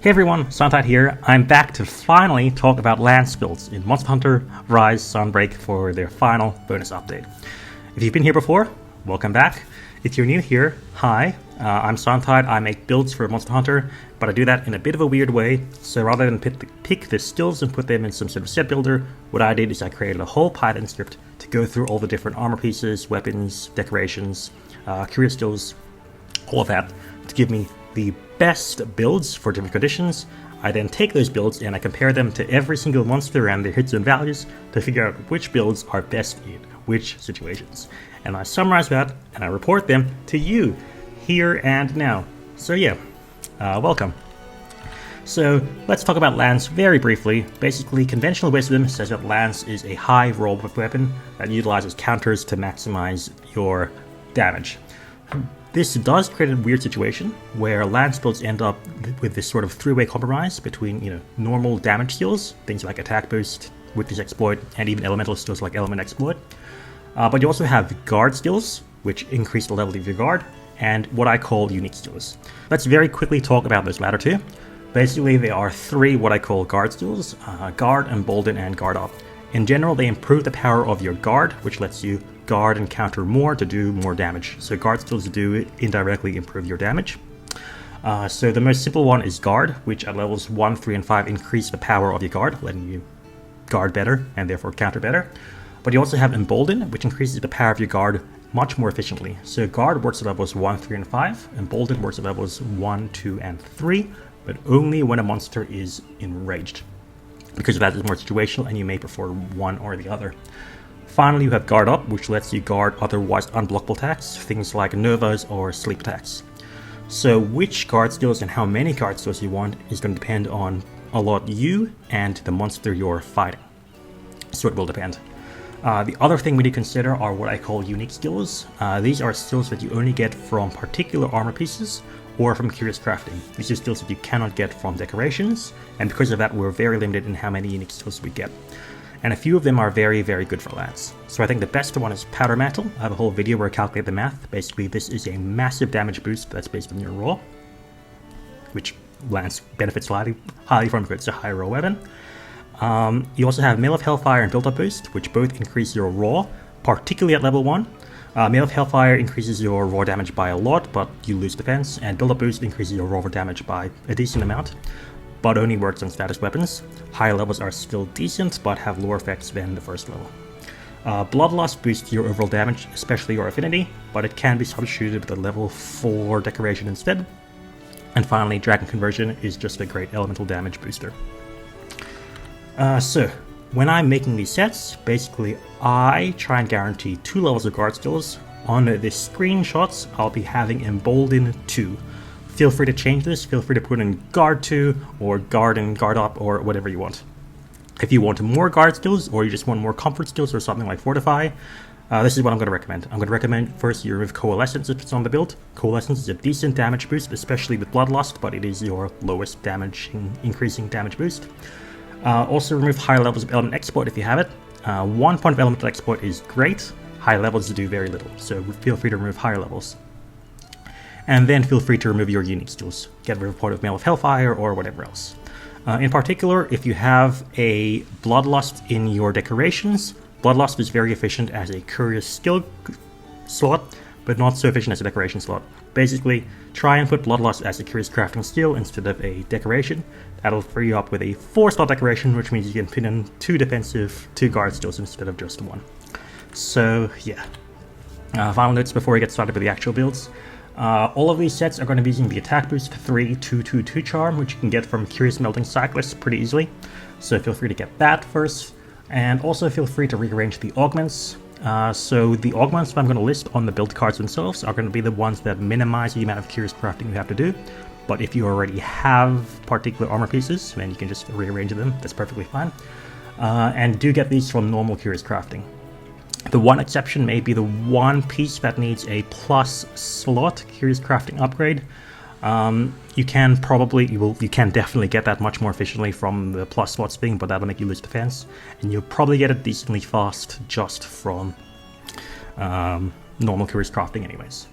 Hey everyone, SunTide here. I'm back to finally talk about lance builds in Monster Hunter Rise Sunbreak for their final bonus update. If you've been here before, welcome back. If you're new here, hi, I'm SunTide. I make builds for Monster Hunter, but I do that in a bit of a weird way. So rather than pick the stills and put them in some sort of set builder, what I did is I created a whole Python script to go through all the different armor pieces, weapons, decorations, career skills, all of that, to give me the best builds for different conditions. I then take those builds and I compare them to every single monster and their hits and values to figure out which builds are best in which situations. And I summarize that and I report them to you here and now. So yeah, welcome. So let's talk about Lance very briefly. Basically, conventional wisdom says that Lance is a high roll weapon that utilizes counters to maximize your damage. This does create a weird situation where lance builds end up with this sort of three-way compromise between, normal damage skills, things like attack boost, weakness exploit, and even elemental skills like element exploit. But you also have guard skills, which increase the level of your guard, and what I call unique skills. Let's very quickly talk about those latter two. Basically, there are three what I call guard skills: guard, embolden, and guard up. In general, they improve the power of your guard, which lets you guard and counter more to do more damage. So guard skills do indirectly improve your damage. So the most simple one is guard, which at levels 1, 3, and 5 increase the power of your guard, letting you guard better and therefore counter better. But you also have embolden, which increases the power of your guard much more efficiently. So guard works at levels 1, 3, and 5. Embolden works at levels 1, 2, and 3, but only when a monster is enraged. Because that is more situational and you may prefer one or the other. Finally, you have guard up, which lets you guard otherwise unblockable attacks, things like Novas or sleep attacks. So which guard skills and how many guard skills you want is going to depend on a lot you and the monster you're fighting. So it will depend. The other thing we need to consider are what I call unique skills. These are skills that you only get from particular armor pieces or from curious crafting. These are skills that you cannot get from decorations, and because of that we're very limited in how many unique skills we get. And a few of them are very, very good for Lance. So I think the best one is Powder Mantle. I have a whole video where I calculate the math. Basically, this is a massive damage boost that's based on your roll, which Lance benefits highly from because it's a high roll weapon. You also have Mail of Hellfire and Buildup boost, which both increase your raw, particularly at level 1. Mail of Hellfire increases your raw damage by a lot, but you lose defense, and Buildup boost increases your raw damage by a decent amount, but only works on status weapons. Higher levels are still decent, but have lower effects than the first level. Bloodlust boosts your overall damage, especially your affinity, but it can be substituted with a level 4 decoration instead. And finally, Dragon Conversion is just a great elemental damage booster. So, when I'm making these sets, basically I try and guarantee 2 levels of guard skills. On the screenshots, I'll be having Embolden 2. Feel free to change this, feel free to put in Guard 2, or Guard and Guard Up, or whatever you want. If you want more guard skills, or you just want more comfort skills, or something like Fortify, this is what I'm going to recommend. I'm going to recommend first you remove Coalescence if it's on the build. Coalescence is a decent damage boost, especially with Bloodlust, but it is your lowest damage, increasing damage boost. Also remove higher levels of Element Exploit if you have it. 1 point of Elemental Exploit is great, high levels do very little, so feel free to remove higher levels. And then feel free to remove your unique skills. Get rid of point of Mail of Hellfire or whatever else. In particular, if you have a Bloodlust in your decorations, Bloodlust is very efficient as a curious skill slot, but not so efficient as a decoration slot. Basically, try and put Bloodlust as a curious crafting skill instead of a decoration. That'll free you up with a 4-slot decoration, which means you can pin in 2 defensive, 2 guard skills instead of just 1. So yeah. Final notes before we get started with the actual builds. All of these sets are going to be using the Attack Boost 3 2-2-2 charm, which you can get from Curious Melting Cyclists pretty easily. So feel free to get that first. And also feel free to rearrange the augments. So the augments that I'm going to list on the build cards themselves are going to be the ones that minimize the amount of curious crafting you have to do. But if you already have particular armor pieces, then you can just rearrange them. That's perfectly fine. And do get these from normal curious crafting. The one exception may be the one piece that needs a plus slot curious crafting upgrade. You can definitely get that much more efficiently from the plus slots thing, but that'll make you lose defense, and you'll probably get it decently fast just from normal curious crafting anyways.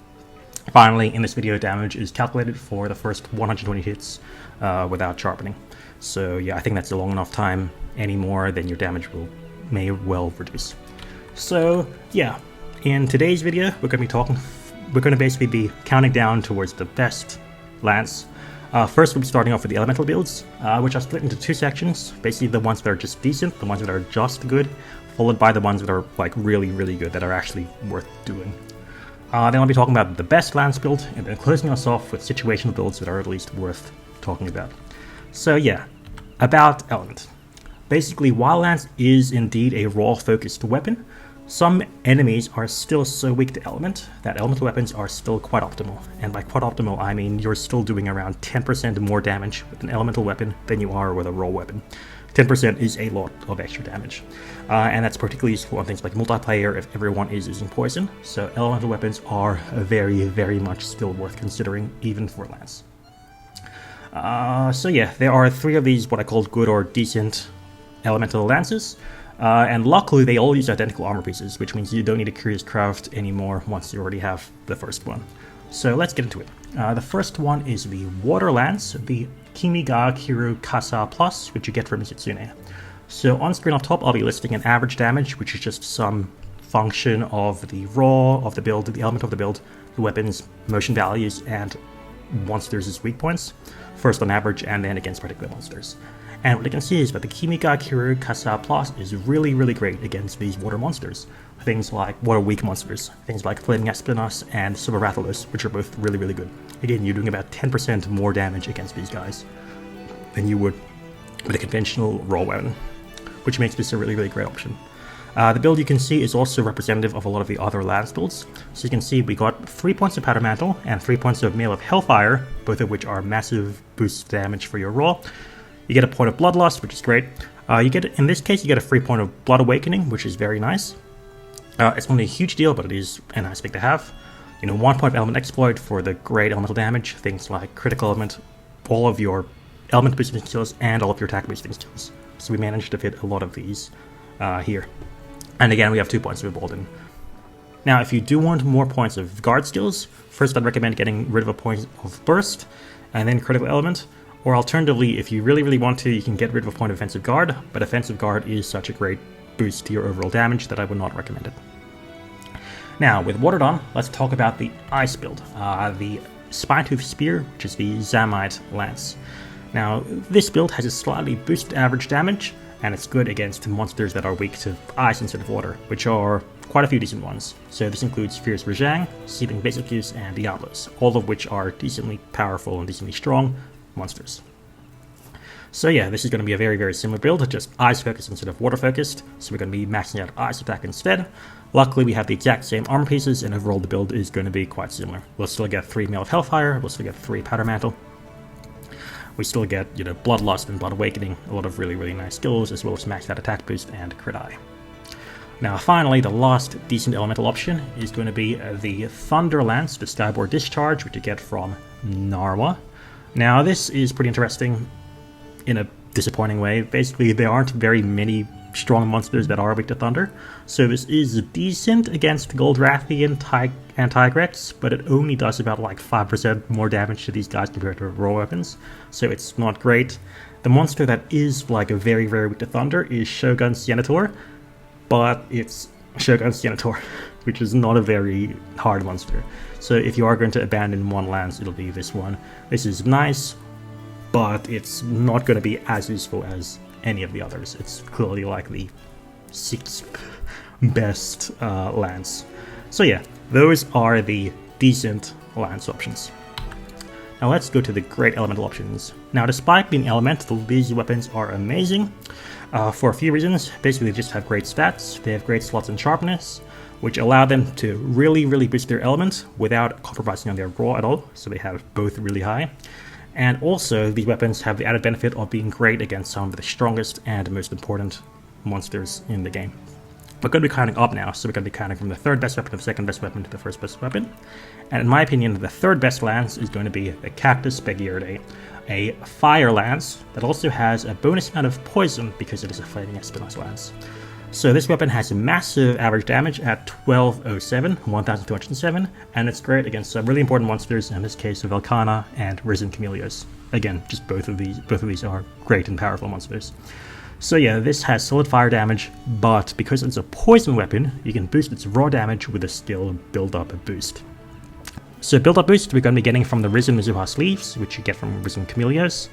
Finally, in this video, damage is calculated for the first 120 hits without sharpening. So yeah, I think that's a long enough time. Any more, then your damage may well reduce. So yeah, in today's video, we're going to basically be counting down towards the best lance. First, we'll be starting off with the elemental builds, which are split into two sections. Basically, the ones that are just decent, the ones that are just good, followed by the ones that are like really, really good, that are actually worth doing. Then I'll be talking about the best lance build, and then closing us off with situational builds that are at least worth talking about. So yeah, about element. Basically, while lance is indeed a raw-focused weapon, some enemies are still so weak to element that elemental weapons are still quite optimal. And by quite optimal, I mean you're still doing around 10% more damage with an elemental weapon than you are with a raw weapon. 10% is a lot of extra damage. And that's particularly useful on things like multiplayer if everyone is using poison. So elemental weapons are very, very much still worth considering, even for lance. So yeah, there are 3 of these what I call good or decent elemental lances. And luckily they all use identical armor pieces, which means you don't need a Curious Craft anymore once you already have the first one. So let's get into it. The first one is the Water Lance, the Kimi ga Kiru Kasa Plus, which you get from Mizutsune. So on screen up top I'll be listing an average damage, which is just some function of the raw of the build, the element of the build, the weapons, motion values, and monsters' weak points, first on average and then against particular monsters. And what you can see is that the Kimi ga Kiru Kasa Plus is really, really great against these water monsters. Things like water weak monsters, things like Flaming Espinas and Silver Rathalos, which are both really, really good. Again, you're doing about 10% more damage against these guys than you would with a conventional raw weapon, which makes this a really, really great option. The build you can see is also representative of a lot of the other lance builds. So you can see we got 3 points of Powder Mantle and 3 points of Mail of Hellfire, both of which are massive boost damage for your raw. You get a point of Bloodlust, which is great. In this case, you get a free point of Blood Awakening, which is very nice. It's not a huge deal, but it is a nice thing to have. 1 point of Element Exploit for the great elemental damage, things like Critical Element, all of your element boosting skills, and all of your attack boosting skills. So we managed to fit a lot of these here. And again, we have 2 points of Embolden. Now, if you do want more points of guard skills, first I'd recommend getting rid of a point of Burst, and then Critical Element. Or alternatively, if you really, really want to, you can get rid of a point of Offensive Guard, but Offensive Guard is such a great boost to your overall damage that I would not recommend it. Now, with Watered On, let's talk about the Ice build, the Spinetooth Spear, which is the Zamite Lance. Now, this build has a slightly boosted average damage, and it's good against monsters that are weak to ice instead of water, which are quite a few decent ones. So this includes Fierce Rajang, Seething Basilius, and Diablos, all of which are decently powerful and decently strong monsters. So yeah, this is going to be a very, very similar build, just ice focused instead of water focused, so we're going to be maxing out ice attack instead. Luckily we have the exact same armor pieces, and overall the build is going to be quite similar. We'll still get 3 Mail of Hellfire, we'll still get 3 Powder Mantle, we still get Bloodlust and Blood Awakening, a lot of really, really nice skills, as well as maxed out attack boost and crit eye. Now finally, the last decent elemental option is going to be the Thunder Lance, the Skybore Discharge, which you get from Narwa. Now this is pretty interesting in a disappointing way. Basically, there aren't very many strong monsters that are weak to thunder, so this is decent against Goldrathi and Tigrex, but it only does about like 5% more damage to these guys compared to raw weapons, so it's not great. The monster that is like a very, very weak to thunder is Shogun Senator, but it's Shogun Senator, which is not a very hard monster. So if you are going to abandon one lance, it'll be this one. This is nice, but it's not going to be as useful as any of the others. It's clearly like the 6th best lance. So yeah, those are the decent lance options. Now let's go to the great elemental options. Now despite being elemental, these weapons are amazing for a few reasons. Basically they just have great stats, they have great slots and sharpness, which allow them to really, really boost their element without compromising on their raw at all, so they have both really high. And also, these weapons have the added benefit of being great against some of the strongest and most important monsters in the game. We're going to be counting up now, so we're going to be counting from the 3rd best weapon to the 2nd best weapon to the 1st best weapon. And in my opinion, the 3rd best lance is going to be the Kaktus Begierde, a fire lance that also has a bonus amount of poison because it is a Flaming Espinas lance. So this weapon has a massive average damage at 1207, 1207, and it's great against some really important monsters, in this case Velkhana and Risen Camellios. again, just both of these are great and powerful monsters. So yeah, this has solid fire damage, but because it's a poison weapon, you can boost its raw damage with the skill Buildup boost. So Buildup boost we're going to be getting from the Risen Mizuha sleeves, which you get from Risen Camellias,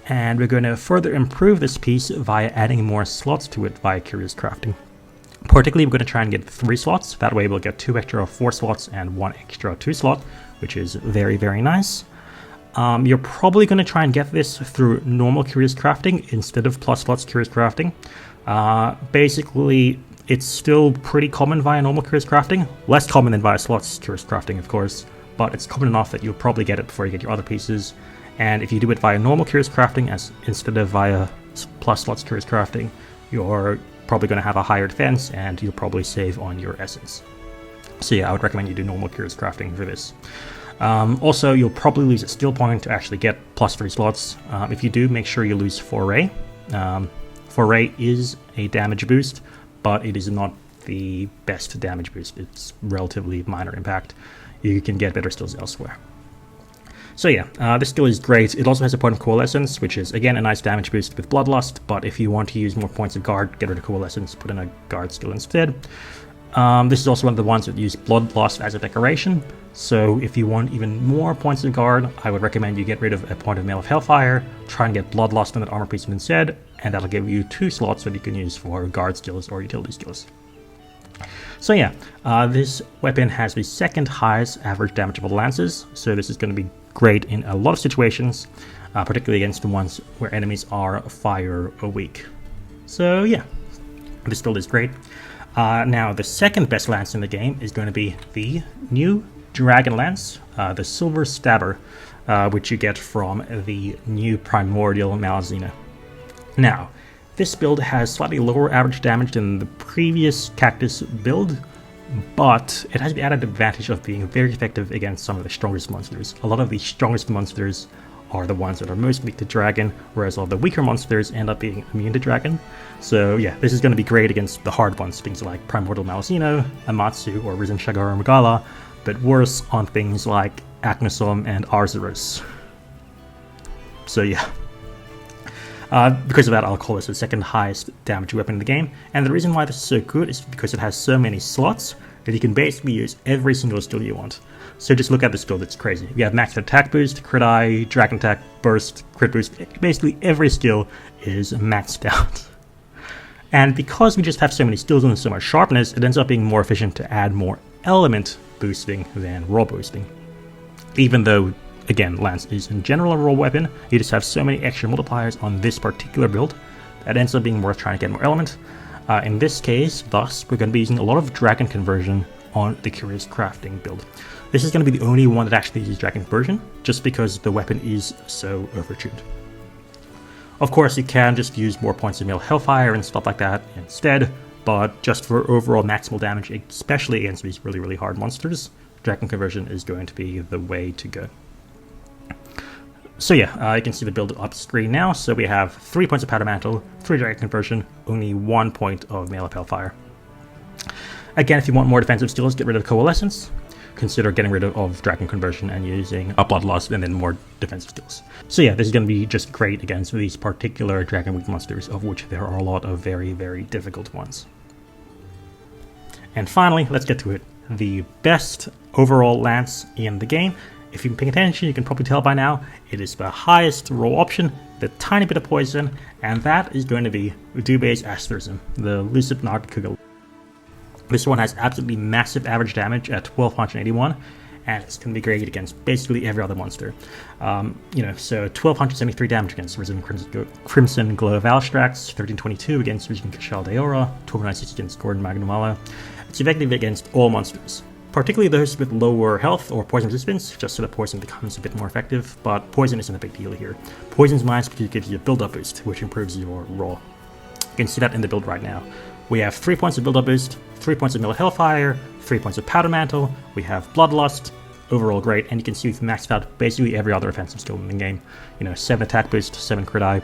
and we're going to further improve this piece via adding more slots to it via Curious Crafting. Particularly, we're going to try and get 3 slots. That way we'll get 2 extra 4 slots and 1 extra 2 slot, which is very, very nice. You're probably going to try and get this through normal Curious Crafting instead of plus slots Curious Crafting. Basically, it's still pretty common via normal Curious Crafting. Less common than via slots Curious Crafting, of course, but it's common enough that you'll probably get it before you get your other pieces. And if you do it via normal Curious Crafting instead of via plus slots Curious Crafting, you're probably going to have a higher defense and you'll probably save on your essence. So yeah, I would recommend you do normal Curious Crafting for this. Also, you'll probably lose a skill point to actually get plus 3 slots. If you do, make sure you lose Foray. Foray is a damage boost, but it is not the best damage boost. It's relatively minor impact. You can get better skills elsewhere. So yeah, this skill is great. It also has a point of Coalescence, which is again a nice damage boost with Bloodlust, but if you want to use more points of guard, get rid of Coalescence, put in a guard skill instead. This is also one of the ones that use Bloodlust as a decoration, so if you want even more points of guard, I would recommend you get rid of a point of Mail of Hellfire, try and get Bloodlust on that armor piece instead, and that'll give you 2 slots that you can use for guard skills or utility skills. So yeah, this weapon has the 2nd highest average damage of the lances, so this is going to be great in a lot of situations, particularly against the ones where enemies are fire weak. So yeah, this build is great. Now the 2nd best lance in the game is going to be the new Dragon Lance, the Silver Stabber, which you get from the new Primordial Malzeno. Now, this build has slightly lower average damage than the previous Kaktus build, but it has the added advantage of being very effective against some of the strongest monsters. A lot of the strongest monsters are the ones that are most weak to Dragon, whereas all the weaker monsters end up being immune to Dragon. So yeah, this is going to be great against the hard ones, things like Primordial Malzeno, Amatsu, or Risen Shagara Magala, but worse on things like Aknosom and Arzuros. So yeah. Because of that, I'll call this the 2nd highest damage weapon in the game, and the reason why this is so good is because it has so many slots that you can basically use every single skill you want. So just look at this build, it's crazy. We have maxed attack boost, crit eye, dragon attack, burst, crit boost, basically every skill is maxed out. And because we just have so many skills and so much sharpness, it ends up being more efficient to add more element boosting than raw boosting. Even though, again, Lance is in general a raw weapon, you just have so many extra multipliers on this particular build that ends up being worth trying to get more element. In this case, thus, we're going to be using a lot of Dragon Conversion on the Curious Crafting build. This is going to be the only one that actually uses Dragon Conversion, just because the weapon is so overtuned. Of course, you can just use more points of Mail Hellfire and stuff like that instead, but just for overall maximal damage, especially against these really, really hard monsters, Dragon Conversion is going to be the way to go. So yeah, you can see the build up screen now. So we have 3 points of Powder Mantle, 3 Dragon Conversion, only 1 point of Mail of Hellfire. Again, if you want more defensive skills, get rid of Coalescence. Consider getting rid of Dragon Conversion and using a Bloodlust and then more defensive skills. So yeah, this is going to be just great against these particular Dragon Weak monsters, of which there are a lot of very, very difficult ones. And finally, let's get to it. The best overall lance in the game. If you've been paying attention, you can probably tell by now, it is the highest roll option, the tiny bit of poison, and that is going to be Dubhe's Asterism, the Lucent Nargacuga. This one has absolutely massive average damage at 1281, and it's going to be great against basically every other monster. So 1273 damage against Risen Crimson Glow of Alstrax, 1322 against Risen Kashal Deora, 1296 against Gordon Magnumala. It's effective against all monsters, particularly those with lower health or poison resistance, just so that poison becomes a bit more effective, but poison isn't a big deal here. Poison's nice because it gives you a build-up boost, which improves your raw. You can see that in the build right now. We have 3 points of build-up boost, 3 points of Mill of Hellfire, 3 points of Powder Mantle, we have Bloodlust, overall great, and you can see we've maxed out basically every other offensive skill in the game. 7 attack boost, 7 crit eye,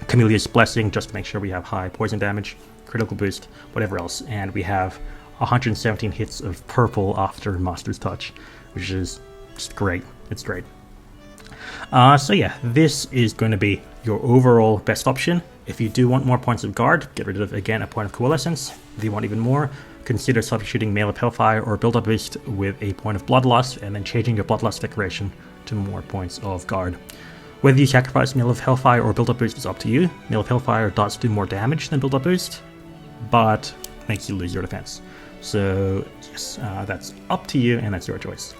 Camellia's Blessing, just to make sure we have high poison damage, critical boost, whatever else, and we have 117 hits of purple after Master's Touch, which is just great. It's great. So yeah, this is going to be your overall best option. If you do want more points of guard, get rid of, again, a point of coalescence. If you want even more, consider substituting Mail of Hellfire or Buildup boost with a point of Bloodlust, and then changing your Bloodlust decoration to more points of guard. Whether you sacrifice Mail of Hellfire or Buildup boost is up to you. Mail of Hellfire does do more damage than Buildup boost, but makes you lose your defense. So yes, that's up to you, and that's your choice.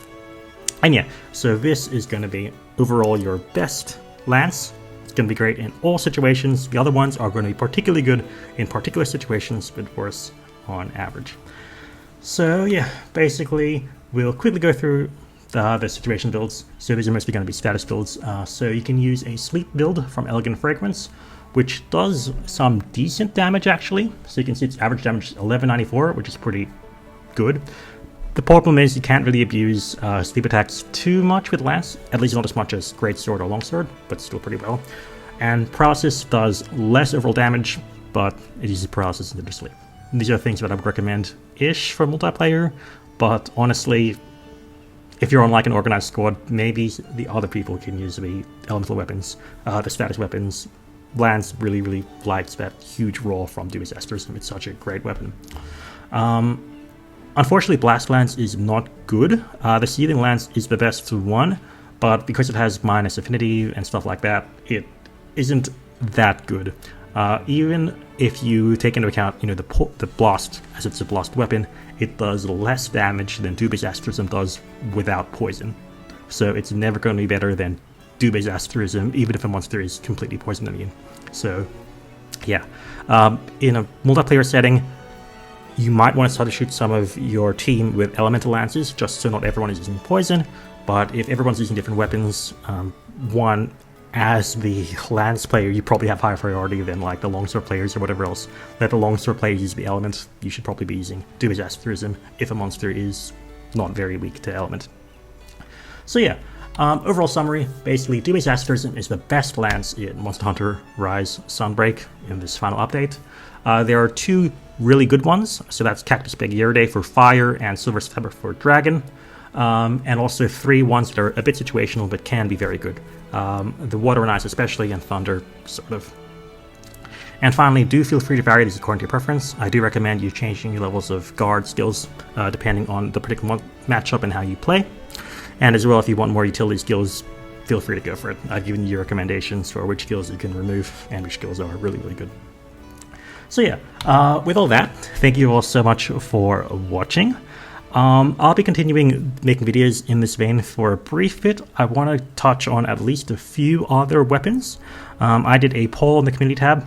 And yeah, so this is going to be overall your best lance. It's going to be great in all situations. The other ones are going to be particularly good in particular situations, but worse on average. So yeah, basically we'll quickly go through the situation builds. So these are mostly going to be status builds. So you can use a sleep build from Elegant Fragrance, which does some decent damage actually. So you can see its average damage is 1194, which is pretty good. The problem is you can't really abuse sleep attacks too much with Lance, at least not as much as Greatsword or Longsword, but still pretty well. And Paralysis does less overall damage, but it uses Paralysis into sleep. These are things that I would recommend-ish for multiplayer, but honestly, if you're on like an organized squad, maybe the other people can use the elemental weapons, the status weapons. Lance really likes that huge roll from Dubhe's Asterism. It's such a great weapon. Unfortunately, Blast Lance is not good. The Seething Lance is the best one, but because it has minus affinity and stuff like that, it isn't that good. Even if you take into account, you know, the blast, as it's a blast weapon, it does less damage than Dubhe's Asterism does without poison. So it's never going to be better than Dubhe's Asterism, even if a monster is completely poison immune. So, yeah. In a multiplayer setting, you might want to start to shoot some of your team with elemental lances, just so not everyone is using poison. But if everyone's using different weapons, as the lance player, you probably have higher priority than like the longsword players or whatever else. Let the longsword player use the element. You should probably be using Dubhe's Asterism if a monster is not very weak to element. So yeah, overall summary, basically Dubhe's Asterism is the best lance in Monster Hunter Rise Sunbreak in this final update. There are two really good ones, so that's Kaktus Begierde for fire and Silver Stabber for dragon, and also three ones that are a bit situational but can be very good. The water and ice especially, and thunder sort of. And finally, do feel free to vary these according to your preference. I do recommend you changing your levels of guard skills depending on the particular matchup and how you play. And as well, if you want more utility skills, feel free to go for it. I've given you recommendations for which skills you can remove and which skills are really good. So yeah, with all that, thank you all so much for watching. I'll be continuing making videos in this vein for a brief bit. I want to touch on at least a few other weapons. I did a poll in the community tab.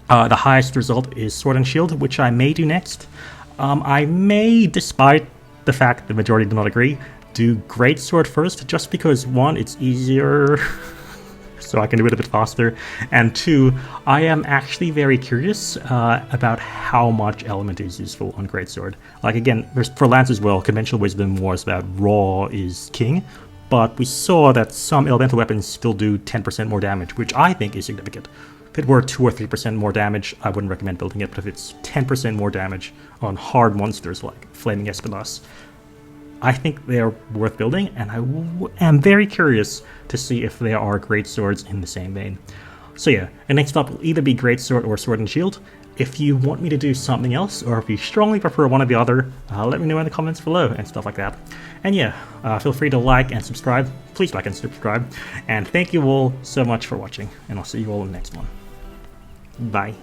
The highest result is Sword and Shield, which I may do next. I may, despite the fact the majority do not agree, do Greatsword first, just because one, it's easier, so I can do it a bit faster, and two, I am actually very curious about how much element is useful on Greatsword. Like again, for Lance as well, conventional wisdom was that raw is king, but we saw that some elemental weapons still do 10% more damage, which I think is significant. If it were 2 or 3% more damage, I wouldn't recommend building it, but if it's 10% more damage on hard monsters like Flaming Espinas, I think they are worth building, and I am very curious to see if there are great swords in the same vein. So yeah, and next up will either be Greatsword or Sword and Shield. If you want me to do something else, or if you strongly prefer one or the other, let me know in the comments below and stuff like that. And yeah, feel free to like and subscribe. Please like and subscribe. And thank you all so much for watching, and I'll see you all in the next one. Bye.